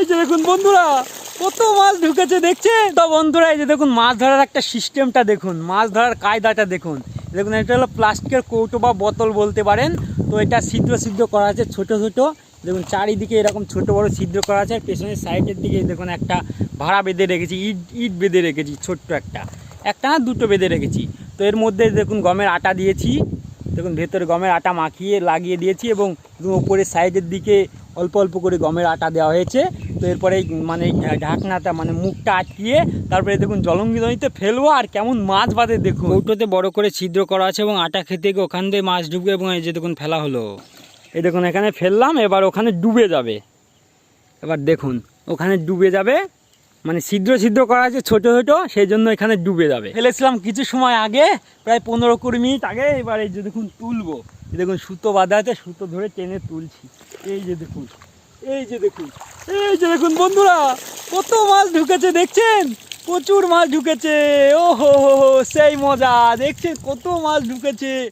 এই যে দেখুন বন্ধুরা, কত মাছ ঢুকেছে দেখছেন তো বন্ধুরা। এই যে দেখুন মাছ ধরার একটা সিস্টেমটা দেখুন, মাছ ধরার কায়দাটা দেখুন। দেখুন এটা হলো প্লাস্টিকের কৌটো বা বোতল বলতে পারেন। তো এটা ছিদ্র ছিদ্র করা আছে ছোট ছোট। দেখুন চারিদিকে এরকম ছোট বড় ছিদ্র করা আছে। পেছনের সাইডের দিকে দেখুন একটা ভাড়া বেঁধে রেখেছি, ইট ইট বেঁধে রেখেছি ছোট্ট একটা না দুটো বেঁধে রেখেছি। তো এর মধ্যে দেখুন গমের আটা দিয়েছি। দেখুন ভেতরে গমের আটা মাখিয়ে লাগিয়ে দিয়েছি এবং উপরের সাইডের দিকে অল্প অল্প করে গমের আটা দেওয়া হয়েছে। তো এরপরে মানে ঢাকনাটা মানে মুখটা আটকিয়ে তারপরে দেখুন জলঙ্গিতে ফেলবো আর কেমন মাছ বাঁধে দেখুন। কৌটোতে বড় করে ছিদ্র করা আছে এবং আটা খেতে গিয়ে ওখান দিয়ে মাছ ঢুকবে এবং এই যে দেখুন ফেলা হলো। এই দেখুন এখানে ফেললাম, এবার ওখানে ডুবে যাবে। এবার দেখুন ওখানে ডুবে যাবে, মানে ছিদ্র ছিদ্র করা আছে ছোট ছোট, সেই জন্য এখানে ডুবে যাবে। ফেলেছিলাম কিছু সময় আগে, প্রায় 15-20 মিনিট আগে। এবার এই যে দেখুন তুলবো। এই দেখুন সুতো বাঁধা আছে, সুতো ধরে টেনে তুলছি। এই যে দেখুন, এই যে দেখুন, এই যে দেখুন বন্ধুরা, কত মাছ ঢুকেছে দেখছেন, প্রচুর মাছ ঢুকেছে। ও হো হো, সেই মজা দেখছেন, কত মাছ ঢুকেছে।